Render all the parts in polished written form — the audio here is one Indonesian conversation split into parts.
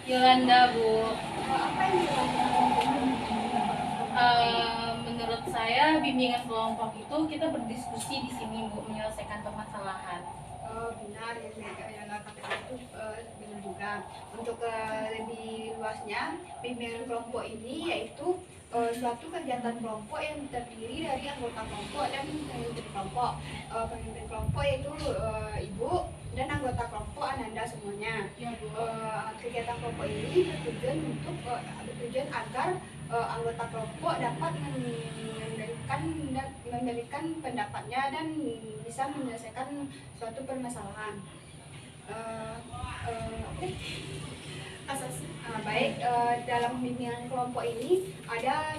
Yolanda, Bu. Apa yang dilakukan? Menurut saya bimbingan kelompok itu kita berdiskusi di sini, Bu, menyelesaikan permasalahan. Benar yang katakan itu benar juga. Untuk lebih luasnya, bimbingan kelompok ini yaitu suatu kegiatan kelompok yang terdiri dari anggota kelompok dan pemimpin kelompok. Pemimpin kelompok yaitu ibu dan anggota kelompok Ananda semuanya. Ya, Bu. Kegiatan kelompok ini bertujuan agar anggota kelompok dapat memberikan pendapatnya dan bisa menyelesaikan suatu permasalahan. Dalam bimbingan kelompok ini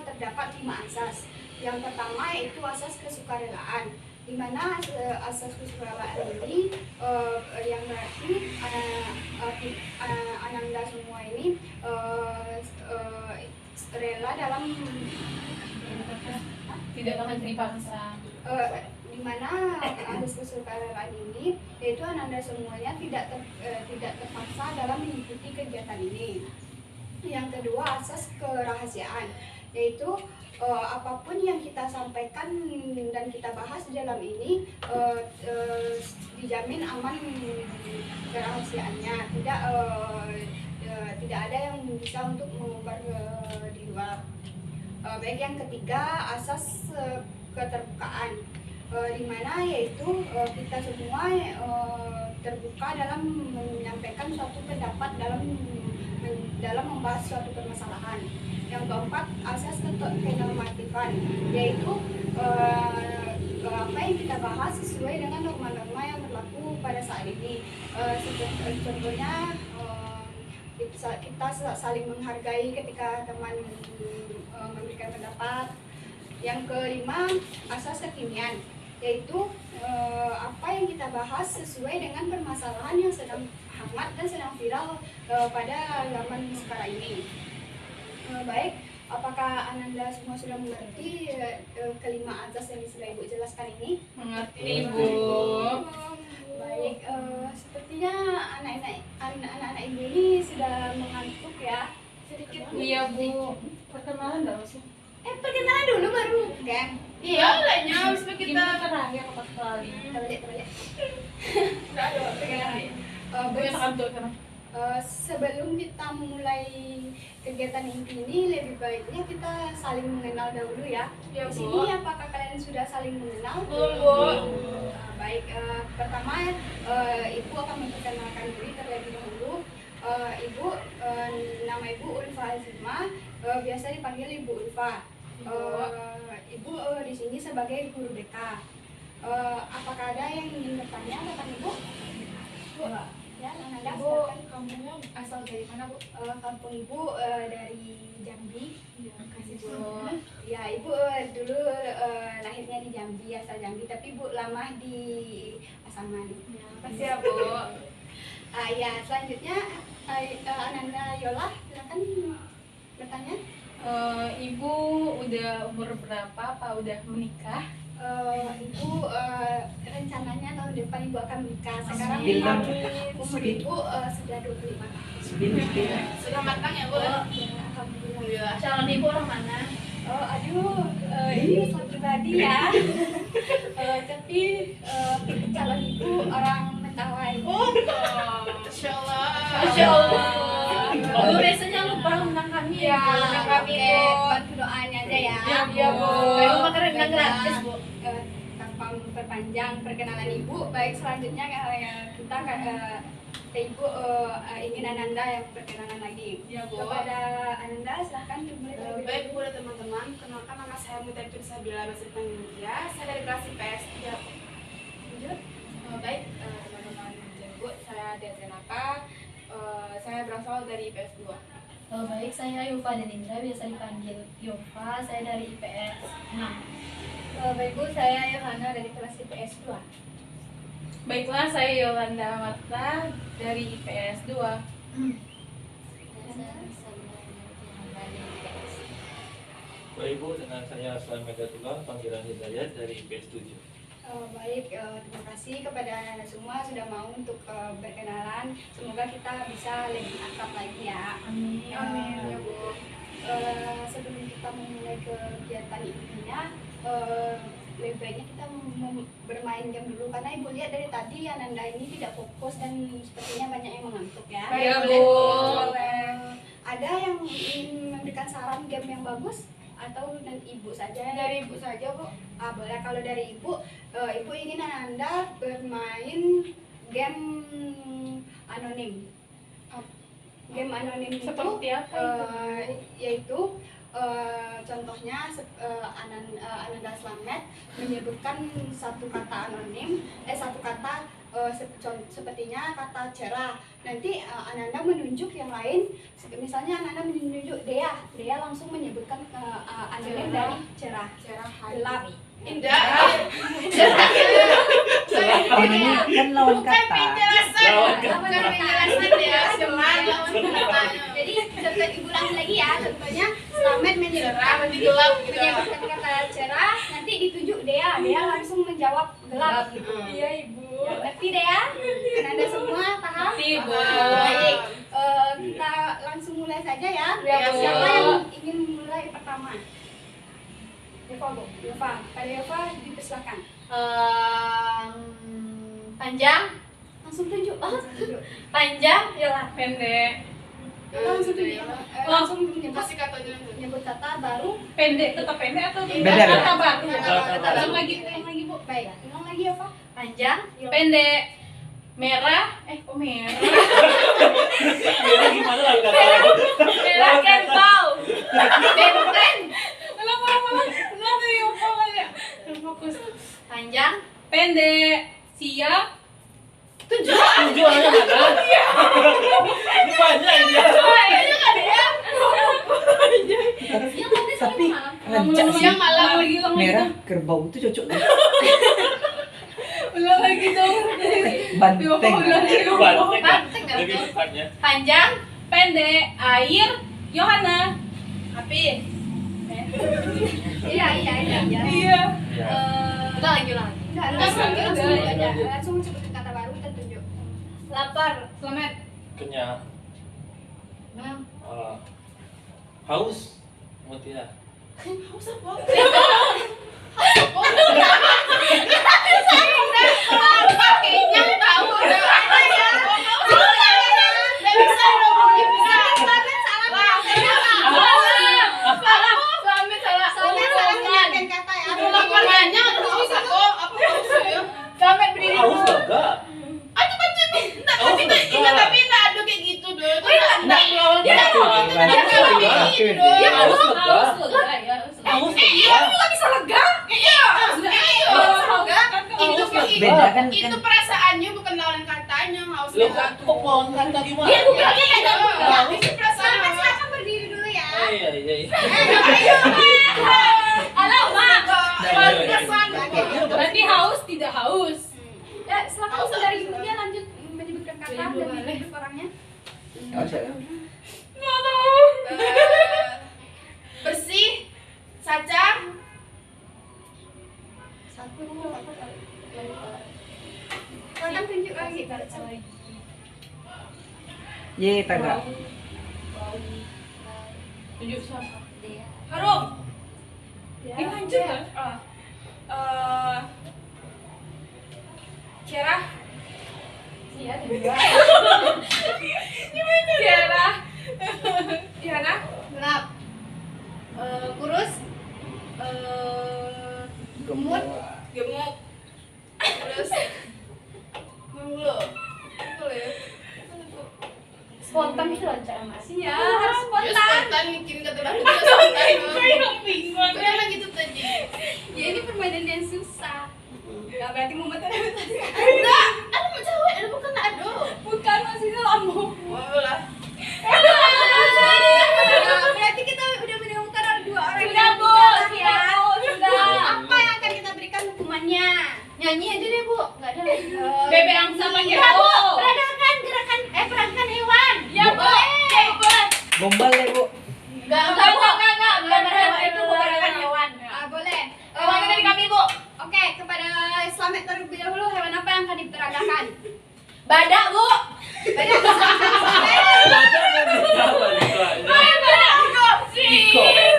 terdapat 5 asas. Yang pertama yaitu asas kesukarelaan, di mana asas kesukarelaan ini yang berarti Ananda semua ini rela dalam Tidak akan dipaksa. Di mana asas kesukarelaan ini yaitu Ananda semuanya tidak terpaksa dalam mengikuti kegiatan ini. Yang kedua asas kerahasiaan, yaitu apapun yang kita sampaikan dan kita bahas di dalam ini dijamin aman kerahasiaannya, tidak ada yang bisa untuk mengumbar di luar. Baik, yang ketiga asas keterbukaan, di mana yaitu kita semua terbuka dalam menyampaikan suatu pendapat dalam membahas suatu permasalahan. Yang keempat asas kenormatifan, yaitu apa yang kita bahas sesuai dengan norma-norma yang berlaku pada saat ini. Contohnya kita saling menghargai ketika teman memberikan pendapat. Yang kelima asas kekinian, yaitu apa yang kita bahas sesuai dengan permasalahan yang sedang hangat dan sedang viral pada zaman sekarang ini. Baik, apakah Ananda semua sudah mengerti kelima asas yang sudah Ibu jelaskan ini? Mengerti, Bu. Baik, sepertinya anak-anak Ibu ini sudah mengantuk ya, sedikit. Iya, Bu. Perkenalan enggak sih? Perkenalan dulu baru kan? Iya, lainnya harus kita terakhir pas kali. Terbalik. Enggak ada perkenalan. Sebelum kita memulai kegiatan inti ini, lebih baiknya kita saling mengenal dahulu ya. Ya, Di Bu. sini apakah kalian sudah saling mengenal? Belum, Bu. Baik, pertama Ibu akan memperkenalkan diri terlebih dahulu. Ibu, nama Ibu Ulfa Azima, biasa dipanggil Ibu Ulfa. Ibu di sini sebagai guru BK. Apakah ada yang ingin bertanya tentang Ibu? Ya, Ananda, Bu, silakan. kamunya asal dari mana, Bu? Kampung Ibu dari Jambi. Makasih, Bu. Ya, Ibu dulu lahirnya di Jambi, asal Jambi, tapi Ibu lama di Pasaman. Makasih ya, Bu. Ya, selanjutnya Ananda Yola, silakan bertanya. Ibu udah umur berapa? Apa udah menikah? Ibu rencananya tahun depan Ibu akan menikah. Sekarang Sembilan. umur Ibu sudah 25 tahun. Sudah matang ya, Bu? Ya, alhamdulillah. Calon Ibu orang mana? Ini soal pribadi ya. Tapi calon Ibu orang Mentawai. Masya Allah. Masya Allah. Bu, biasanya lupa undang kami ya. Undang kami, Oke, Bu. bantu doanya aja ya. Iya, Bu. Kayak makan rendang gratis, Bu. Tanpa memperpanjang perkenalan Ibu, baik selanjutnya kita Ibu ingin Ananda yang perkenalan lagi. Iya, Bu. Kepada Ananda silahkan dimulai terlebih Baik dahulu. Bu dan teman-teman, kenalkan nama saya Mutaitur Sabila Basri India. Saya dari kelas IPS 3. Lanjut. Baik teman-teman dan Bu, saya Dezenaka. Saya berasal dari IPS 2. Baik, saya Yufa dan Indra, biasa dipanggil Yufa, saya dari IPS 6. Baik Bu, saya Yohana dari kelas IPS 2. Baiklah, saya Yolanda Marta dari IPS 2. Bapak Ibu, dengan saya Aslan Megatullah, panggilan Hidayat dari IPS 7. Baik, terima kasih kepada anak-anak semua sudah mau untuk berkenalan. Semoga kita bisa lebih akrab lagi ya. Amin. Ya, Bu. Sebelum kita memulai kegiatan intinya, lebih baiknya kita bermain game dulu karena Ibu lihat dari tadi Ananda ini tidak fokus dan sepertinya banyak yang mengantuk ya. Iya, Boleh, Bu. boleh. Ada yang ingin memberikan saran game yang bagus atau dan Ibu saja? Dari Ibu saja, Bu. Boleh. Kalau dari Ibu, Ibu ingin Anda bermain game anonim. Game anonim itu Seperti apa yaitu contohnya Ananda Slamet menyebutkan satu kata anonim, satu kata sepertinya kata cerah. Nanti Ananda menunjuk yang lain, misalnya Ananda menunjuk Dea langsung menyebutkan anonim dari cerah. Cerah Gelap. Indah. Ini kan lawan Bukan kata. penjelasan. Lawan Bukan kata. penjelasan ya, cuman lawan katanya. Jadi contoh Ibu ulangi lagi ya, contohnya Slamet Cerah, nanti gelap gitu. menyebutkan kata cerah, nanti ditunjuk Dea langsung menjawab gelap gitu. Iya, Ibu. Ngerti Dea? Anda semua paham? Ngerti, Bu. Baik, kita langsung mulai saja ya. Ya, Bu. Siapa yang ingin mulai pertama? Yova, Bu. Yova, pada Yova dipersilakan. Panjang, Langsung tunjuk. Langsung tunjuk. panjang, yalah. Pendek. Langsung tunjuk. Langsung menyebut Kasih katanya. kata baru. Pendek, tetap pendek atau Beda, beda. kata baru? Kata baru. Ulang lagi, Bu. Baik, ulang lagi Yova. Panjang, Pendek. Merah. Kok merah? Ini gimana lah kata? merah kembau. Benten. Lama-lama. Nanti apa aja. Fokus. Panjang, Pendek. Siap. Tujuannya mana? Ini panjang dia. Tapi Ulang rancak sih. yang malam lagi, ulang lagi. Merah kerbau itu cocok deh. Ulang lagi dong. Banteng. Banteng. Banteng nggak Lebih tuh? tepatnya. Panjang, Pendek. Air. Yohana. api. Iya. Iya. Ulang lagi. Enggak, langsung aja. Langsung sebutin kata baru dan tunjuk. Lapar. Selamat. Kenyang. Haus. Mau tidak? Kenyang tahu udah ada ya. Nggak bisa dong, nggak bisa. Soalnya salah menyiapkan kata ya. Aduh, laparnya nggak bisa kok. Apa maksudnya? Selamat berdiri. Haus enggak? Aduh, macam enggak, tapi Haus itu ingat tapi enggak ada kayak gitu dong. Itu enggak melawan Dia kita. haus Itu enggak kayak gitu dong. Dia haus Haus enggak? lega ya. Haus Iya, enggak? nggak bisa lega. Iya, iya. Beda kan Itu perasaannya bukan lawan katanya, haus Loh, lega kok pohon kata gimana? Dia bukan kayak Haus. itu perasaan. Silakan berdiri dulu ya. Iya. Alamak. Iya. Berarti haus tidak haus. Ya, silakan langsung dari ibunya lanjut menyebutkan kata dan ditunjuk orangnya. Bersih, saja, Satu, silakan tunjuk lagi. Ye tagak. Tunjuk siapa? harum. Ini lanjut kan? Cerah, Iya, dua. cerah. Diana, Gelap. Kurus. Gemuk. gemuk. Terus mulu. Boleh. Spontan itu lancar mas. Iya, Ya harus spontan. spontan bikin kata baru juga spontan. Yang bingung. Karena gitu tadi. Ya ini permainan yang susah. Gak berarti mau tadi. Enggak, aku mau cewek, ada bukan ado. Bukan maksudnya lampu. Mau lah. Berarti kita udah menemukan dua orang. Sudah, yang Bu. pintar, ya. Sudah. Apa yang akan kita berikan hukumannya? Nyanyi aja deh bu. Nggak ada. Bebe angsa pakai Ya, Bu. O. Perankan hewan. Ya boleh. Gombal deh bu. Enggak. Bukan hewan itu bukan hewan. Boleh. Hewan dari kami bu. Oke, kepada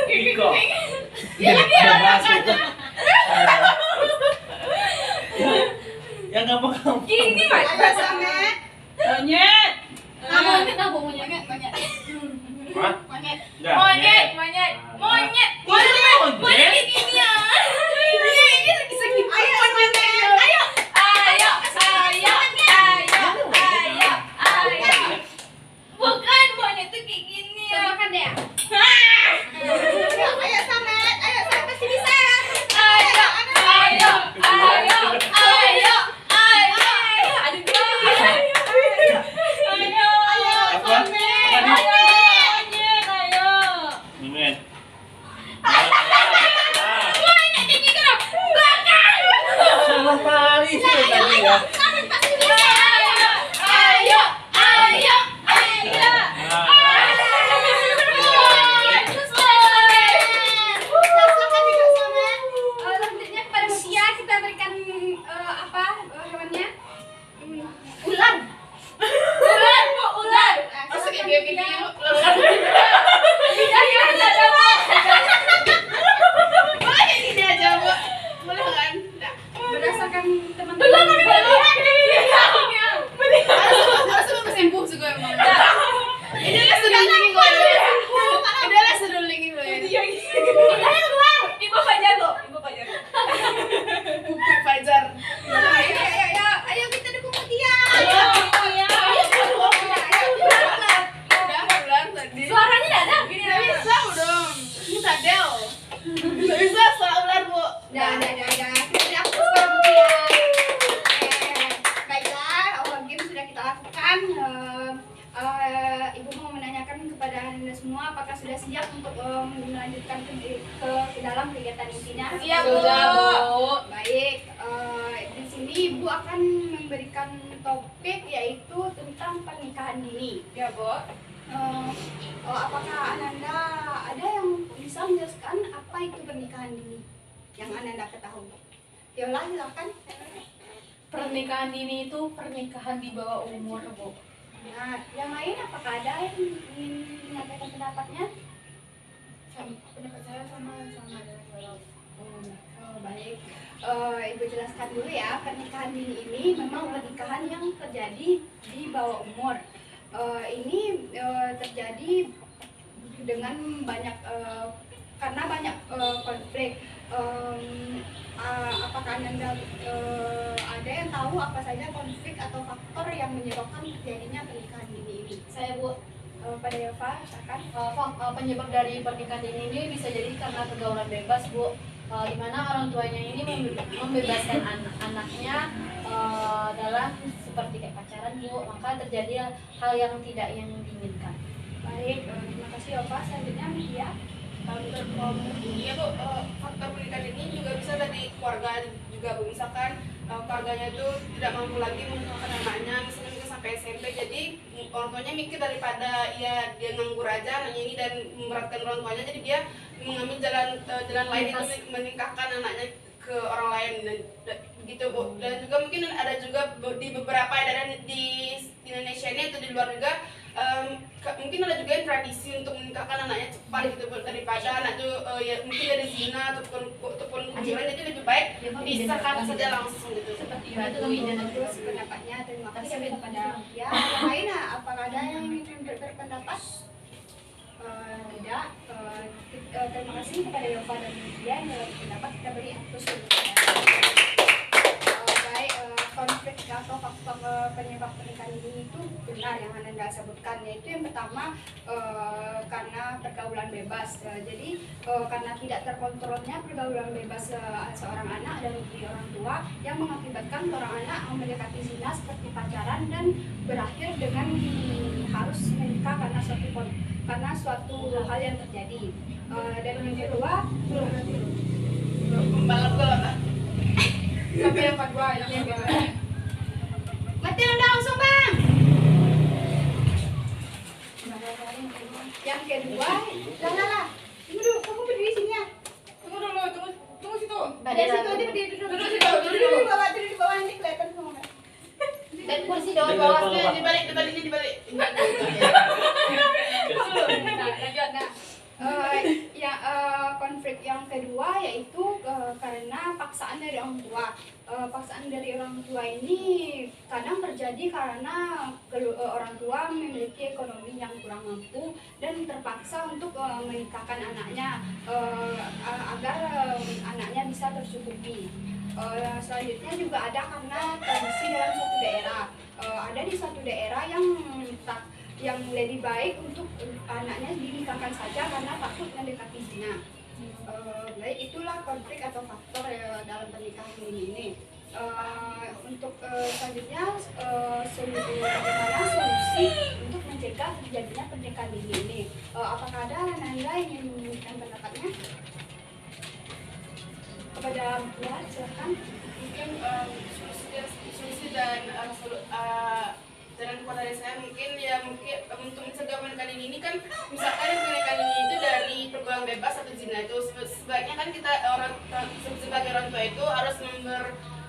Iko. Bebas itu. Yang gampang. Ini Mas. Ayo Samet. Monyet. Monyet apa monyet? Monyet. Hah? Monyet. Monyet. Monyet ini ya. Ini lagi sakit. Ayo Samet. Ayo. Ayo. Bukan monyet tuh kayak gini ya. Coba kan ya. Ayo Samet. Ayo Samet pasti bisa. Ayo. Aduh. Apa? Monyet. Salah kali sih tadi ya. Laksanakan juga Samet. Selanjutnya kepada Mutia kita berikan hewannya? Ular. Masuk kayak gini. Berdasarkan teman-teman. Ayo kita dukung Mutia. Suaranya nggak ada. Udah. Kita beri aplaus kepada Mutia. Baiklah, game sudah kita lakukan. Ibu mau menanyakan kepada Anda semua, apakah sudah siap untuk melanjutkan ke dalam kegiatan intinya? Siap, Bu. Sudah, Bu. Baik, di sini Ibu akan memberikan topik yaitu tentang pernikahan dini. Ya, Bu. Apakah Ananda ada yang bisa menjelaskan apa itu pernikahan dini yang Ananda ketahui? Yola, silakan. Pernikahan dini itu pernikahan di bawah umur, Bu. Nah, yang lain apakah ada yang ingin menyampaikan pendapatnya? Pendapat saya sama dengan Bapak. Baik, Ibu jelaskan dulu ya. Pernikahan dini ini memang pernikahan yang terjadi di bawah umur. Ini terjadi dengan banyak karena banyak konflik. Apakah Anda ada yang tahu apa saja konflik atau faktor yang menyebabkan terjadinya pernikahan dini ini? Saya Bu. Pada Yova, katakan. Penyebab dari pernikahan dini ini bisa jadi karena pergaulan bebas, Bu. Di mana orang tuanya ini membebaskan anaknya dalam seperti kayak pacaran, Bu. Maka terjadi hal yang tidak yang diinginkan. Baik, terima kasih Yova. Selanjutnya Mutia. Iya Bu, faktor pernikahan ini juga bisa dari keluarga juga Bu. Misalkan keluarganya itu tidak mampu lagi mengeluarkan anaknya, misalnya mungkin sampai SMP, jadi orang tuanya mikir daripada ya dia nganggur aja anaknya ini dan memberatkan orang tuanya, jadi dia mengambil jalan lain itu menikahkan anaknya ke orang lain dan begitu Bu. Dan juga mungkin ada juga di beberapa daerah di Indonesia ini atau di luar juga mungkin ada juga yang tradisi untuk menikahkan anaknya cepat gitu Bu, daripada anak itu ya mungkin dari zina ataupun kuburan, jadi lebih baik disahkan saja langsung gitu. Seperti Itu itu. terus pendapatnya. Terima kasih kepada Mutia. Yang lain, apakah ada yang ingin berpendapat? Tidak. Terima kasih kepada Yova dan Mutia yang berpendapat. Kita beri aplaus dulu. Baik, konflik atau faktor penyebab pernikahan ini itu benar yang Anda sebutkan, yaitu yang pertama karena pergaulan bebas. Jadi karena tidak terkontrolnya pergaulan bebas seorang anak dari orang tua yang mengakibatkan seorang anak mendekati zina seperti pacaran dan berakhir dengan harus menikah karena suatu hal yang terjadi. Dan yang kedua, Pembalap galak sampai yang kedua yang mati Anda langsung Bang. Yang kedua, lah. Tunggu dulu, kamu berdiri sini ya. tunggu dulu, tunggu situ. Dari situ aja berdiri dulu. Duduk di bawah, Duduk di bawah nanti kelihatan semua. Dan kursi Dengan bawah bawah. dibalik ini dibalik. Nah, lanjut. Nah, konflik yang kedua yaitu karena paksaan dari orang tua. Paksaan dari orang tua ini kadang terjadi karena orang tua memiliki ekonomi yang kurang mampu dan terpaksa untuk menikahkan anaknya agar anaknya bisa tercukupi. Selanjutnya juga ada karena tradisi dalam suatu daerah. Ada di suatu daerah yang lebih baik untuk anaknya dinikahkan saja karena takut mendekati zina. Baik, itulah konflik atau faktor dalam pernikahan ini. Untuk selanjutnya bagaimana solusi untuk mencegah terjadinya pernikahan ini. Apakah ada Nanda yang ingin memberikan pendapatnya? Kepada Buat, silakan. Mungkin solusi dan jalan keluar dari saya mungkin untuk mencegah pernikahan ini kan misalkan pernikahan ini itu dari pergaulan bebas atau zina itu sebaiknya kan kita sebagai orang tua itu harus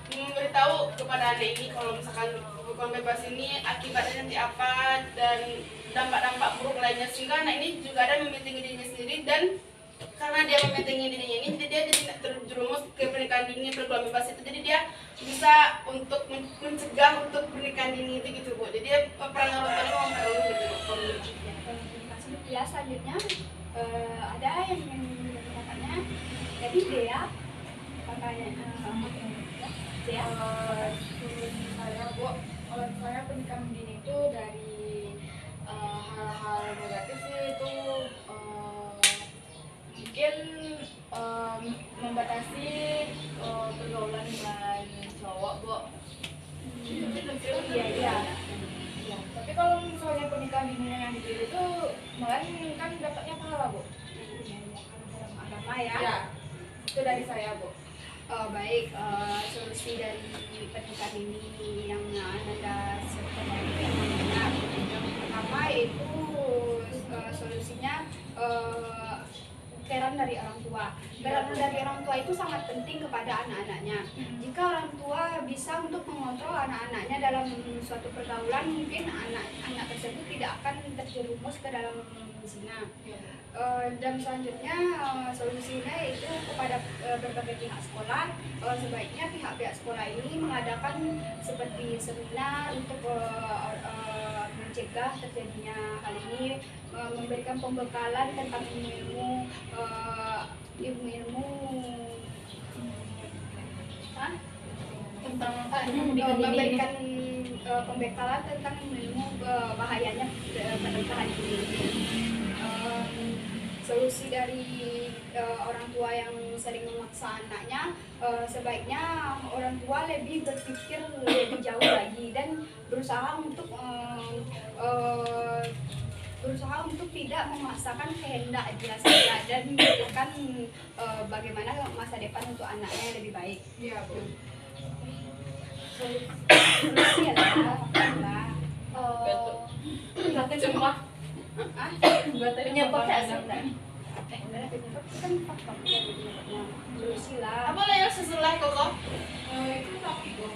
memberitahu kepada anak ini kalau misalkan pergaulan bebas ini akibatnya nanti apa dan dampak-dampak buruk lainnya, sehingga anak ini juga ada membentengi dirinya sendiri, dan karena dia membentengi dirinya ini jadi dia tidak terjerumus ke pernikahan dini pergaulan bebas itu, jadi dia bisa untuk mencegah untuk pernikahan dini itu gitu Bu. Jadi peran orang tua memperoleh gitu. Terima kasih. Ya, selanjutnya ada yang ingin pendapatnya. Jadi Dea, apakah Dea? Saya Bu, kalau saya pernikahan dini itu dari hal-hal negatif sih itu mungkin membatasi pergaulan dengan cowok Bu. Iya. Tapi kalau misalnya pernikahan dini yang dipilih itu malah kan dapatnya pahala Bu. Dalam agama ya. Ya, itu dari saya Bu. Baik, solusi dari pernikahan ini yang Anda sebutkan yang pertama yaitu solusinya peran dari orang tua. Peran dari orang tua itu sangat penting kepada anak-anaknya. Jika orang tua bisa untuk mengontrol anak-anaknya dalam suatu pergaulan, mungkin anak-anak tersebut tidak akan terjerumus ke dalam zina. Dan selanjutnya solusinya itu kepada berbagai pihak sekolah. Sebaiknya pihak-pihak sekolah ini mengadakan seperti seminar untuk mencegah terjadinya hal ini, memberikan pembekalan tentang ilmu memberikan pembekalan tentang ilmu bahayanya pernikahan ini. Solusi dari orang tua yang sering memaksa anaknya, sebaiknya orang tua lebih berpikir lebih jauh lagi dan berusaha untuk tidak memaksakan kehendak dia saja dan memikirkan bagaimana masa depan untuk anaknya yang lebih baik. Iya Bu. Solusi adalah Berarti semua penyebab sebenarnya. kan faktor dari penyebabnya. Solusi lah. Apa lah yang sesulah kok? Itu tapi Bu.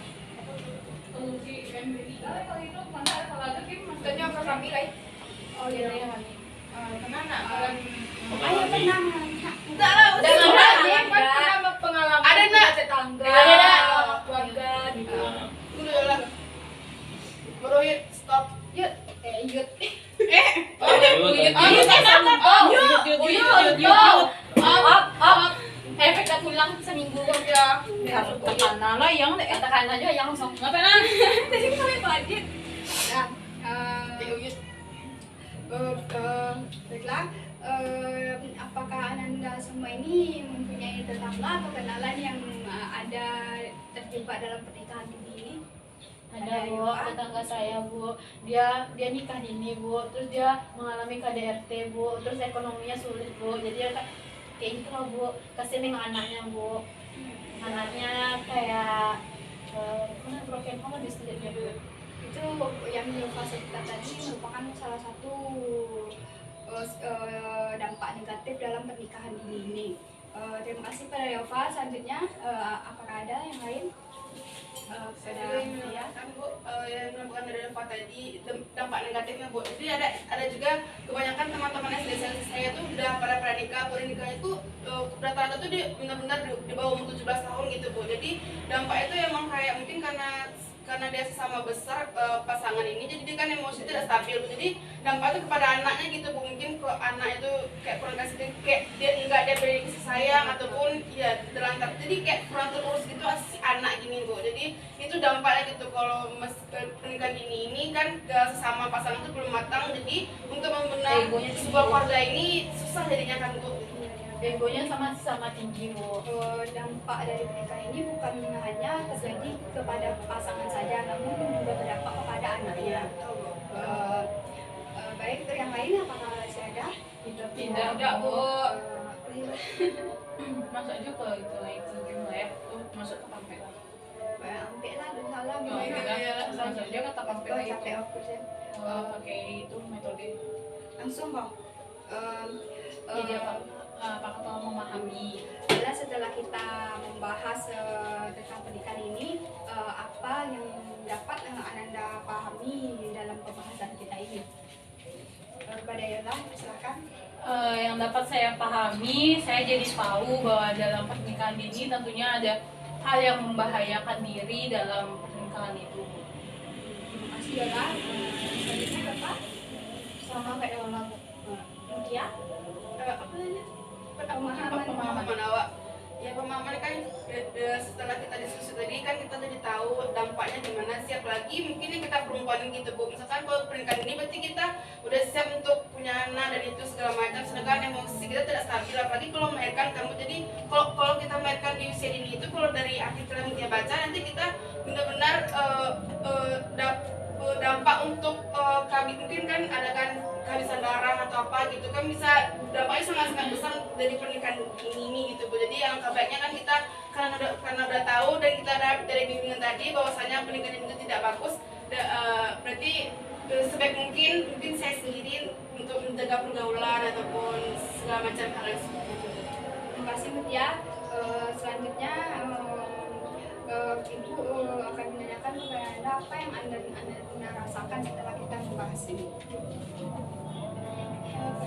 Solusi MBI. Kalau itu mana kalau ada tim maksudnya ke kami lah. Oh iya. Kemana? Bukan. Ayo tenang. Enggak lah, Kan pernah pengalaman Ada, Nak? tetangga, Ada, Nak. keluarga gitu. Dulu lah. Bro, stop. Yuk. Yuk. Efek tak pulang seminggu Ya. Katakanlah lah yang katakan aja yang langsung ngapain Tadi kami budget. Nah, baiklah. Apakah Ananda semua ini mempunyai tetangga atau kenalan yang ada terjebak dalam pernikahan ini? ada Bu, tetangga saya Bu, dia nikah dini Bu, terus dia mengalami KDRT Bu, terus ekonominya sulit Bu, jadi dia kayak gitu loh Bu, kasihin dengan anaknya Bu, anaknya kayak mana broken home disebutnya Bu. Itu yang Yova sebutkan tadi merupakan salah satu dampak negatif dalam pernikahan dini ini. Terima kasih pada Yova. Selanjutnya apakah ada yang lain? Saya menemukan Bu, yang menemukan dari dampak tadi dampak negatifnya Bu. Jadi ada juga kebanyakan teman-teman SD saya tuh udah pada nikah, baru nikahnya itu rata-rata tuh dia benar-benar di bawah umur 17 tahun gitu Bu. Jadi dampak itu emang kayak mungkin karena dia sesama besar pasangan ini, jadi dia kan emosi tidak stabil. Jadi dampak itu kepada anaknya gitu Bu. Mungkin ke anak itu kayak kurang kasih, kayak dia enggak dia beri kasih sayang ataupun ya terlantar, jadi kayak kurang terurus gitu si anak gini Bu. Jadi itu dampaknya gitu kalau pernikahan ini kan sesama pasangan itu belum matang, jadi untuk membenahi sebuah keluarga ini susah jadinya kan Bu. Egonya sama tinggi Bu. Dampak dari pernikahan ini bukan hanya terjadi kepada pasangan saja, namun juga berdampak kepada anaknya. Baik, untuk yang lain apakah masih ada? Tidak Bu. Masuk aja kalau itu gimana tuh masuk ke kampek. Ambil lah, udah salah. Oh, masuk aja kata kampek Oh, itu. capek aku sih. Pakai itu metode. Langsung Bang. Jadi apakah kamu memahami? Adalah setelah kita membahas tentang pernikahan ini, apa yang dapat Ananda pahami dalam pembahasan kita ini? Pada Yola, silakan. Yang dapat saya pahami, saya jadi tahu bahwa dalam pernikahan ini tentunya ada hal yang membahayakan diri dalam pernikahan itu. Terima kasih Yola. Selanjutnya Bapak. Sama kayak Yola Bu. Ya. Apa namanya? Pemahaman awak. Ya pemahaman kan setelah kita diskusi tadi kan kita jadi tahu dampaknya gimana sih, apalagi mungkin yang kita perempuan gitu Bu. Misalkan kalau pernikahan ini berarti kita udah siap untuk punya anak dan itu segala macam, sedangkan emosi kita tidak stabil, apalagi kalau melahirkan kamu. Jadi kalau kita melahirkan di usia dini itu, kalau dari artikel yang dia baca nanti kita benar-benar dampak untuk kami mungkin kan ada kan kehabisan darah atau apa gitu kan, bisa dampaknya sangat-sangat besar dari pernikahan ini gitu Bu. Jadi yang baiknya kan kita karena udah tahu dan kita dari bimbingan tadi bahwasanya pernikahan itu tidak bagus, berarti sebaik mungkin saya sendiri untuk menjaga pergaulan ataupun segala macam hal yang seperti itu. Terima kasih Mutia. Selanjutnya Ibu akan menanyakan kepada Anda apa yang Anda pernah rasakan setelah kita membahas ini.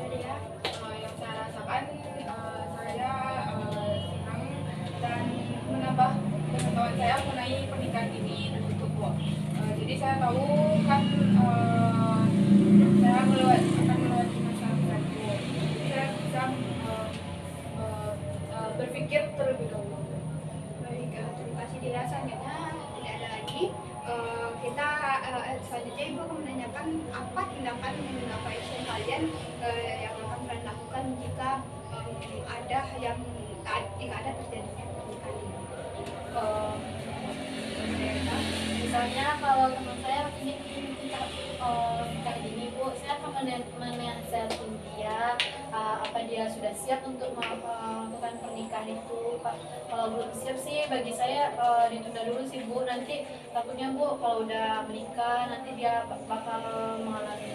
Dia. Yang saya rasakan, saya senang dan menambah pengetahuan saya mengenai pernikahan ini tersebut Bu. Jadi saya tahu kan saya akan melewati masa-masa itu. Jadi saya bisa berpikir terlebih dahulu. Baik, terima kasih Dila. Selanjutnya tidak ada lagi. Kita selanjutnya Ibu akan menanyakan apa tindakan apa action kalian yang akan kalian lakukan jika ada yang jika ada terjadinya pernikahan ini. Misalnya kalau teman saya ini nikah ini Bu, saya akan menasihatin dia apa dia sudah siap untuk melakukan pernikahan itu. Kalau belum siap sih bagi saya ditunda dulu sih Bu. Nanti takutnya Bu kalau udah menikah nanti dia bakal mengalami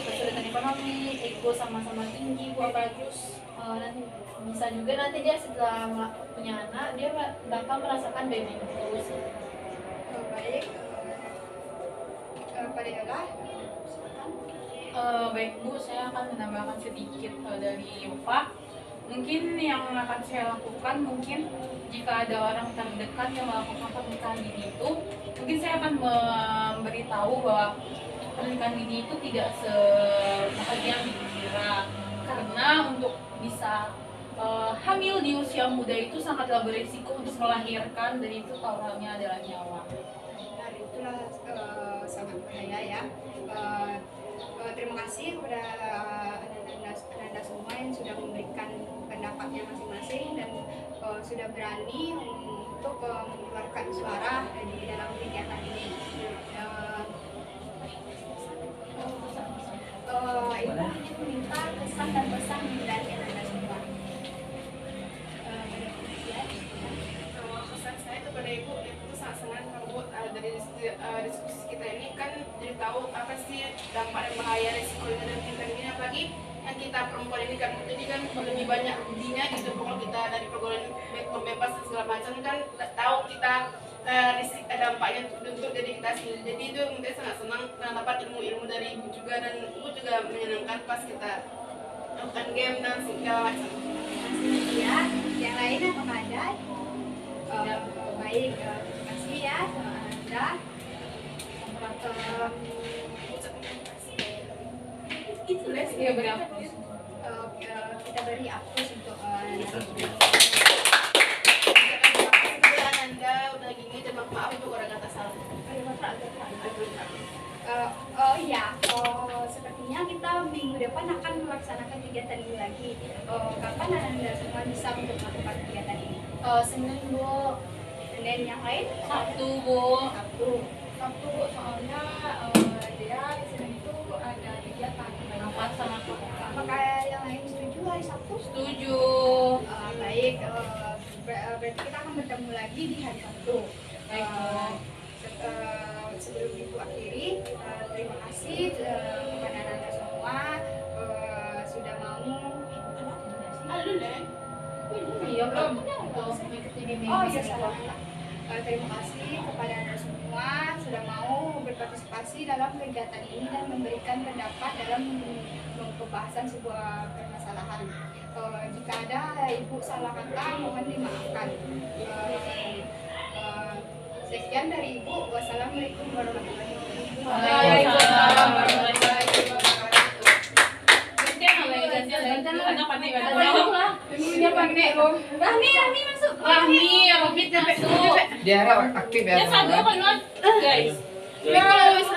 kesulitan ekonomi, ego sama-sama tinggi Bu. Terus nanti bisa juga nanti dia setelah punya anak dia bakal merasakan baby blues. Baik, pada Yola, Baik Bu, saya akan menambahkan sedikit dari Yova. Mungkin yang akan saya lakukan, mungkin jika ada orang terdekat yang melakukan pernikahan dini itu, mungkin saya akan memberitahu bahwa pernikahan dini itu tidak sebahagia yang dikira, karena untuk bisa hamil di usia muda itu sangatlah berisiko untuk melahirkan, dan itu taruhannya adalah nyawa. nah itulah sangat bahaya ya. Terima kasih kepada Ananda semua yang sudah memberikan pendapatnya masing-masing dan sudah berani untuk mengeluarkan suara di dalam kegiatan ini. Ibu minta kesan dan pesan dari Ananda semua. Pesan saya kepada Ibu itu sangat senang kalau Bu dari diskusi kita ini kan jadi tahu apa sih dampak dan bahaya risiko dari pernikahan ini, apalagi yang kita perempuan ini kan jadi kan lebih banyak ruginya gitu kalau kita dari pergaulan bebas dan segala macam kan tahu kita dampaknya untuk diri kita sendiri. Jadi itu mungkin sangat senang karena dapat ilmu-ilmu dari ibu juga, dan ibu juga menyenangkan pas kita lakukan game dan segala macam. Ya, yang lain apakah ada? Baik, terima kasih ya sama Anda. Iya berapa? Kita beri hapus untuk Kebetulan Anda udah gini, dan maaf itu orang kata salah. Sepertinya kita minggu depan akan melaksanakan kegiatan ini lagi. Kapan Anda semua bisa untuk melakukan kegiatan ini? Senin Bu. Senin yang lain? Sabtu Bu. Sabtu. Sabtu Bu, soalnya dia di sini itu ada kegiatan Rapat sama kakak. Apakah yang lain setuju hari Sabtu? Setuju. Baik, berarti kita akan bertemu lagi di hari Sabtu. Baik, Bu. Sebelum itu akhiri, terima kasih kepada Anda semua sudah mau. Halo deh. Iya belum. Mengikuti bimbingan. Oh iya salah. Terima kasih kepada Anda semua sudah mau berpartisipasi dalam kegiatan ini dan memberikan pendapat dalam pembahasan sebuah permasalahan. Jika ada Ibu salah kata, mohon dimaafkan. Sekian dari Ibu. Wassalamualaikum warahmatullahi wabarakatuh. Waalaikumsalam warahmatullahi wabarakatuh. Gantian lagi, gantian lagi. Ada pandai ada. minggunya pakai loh. Rahmi masuk. Rahmi, Robit masuk. Dia aktif ya. Ya satu kan guys. Guys. Kalau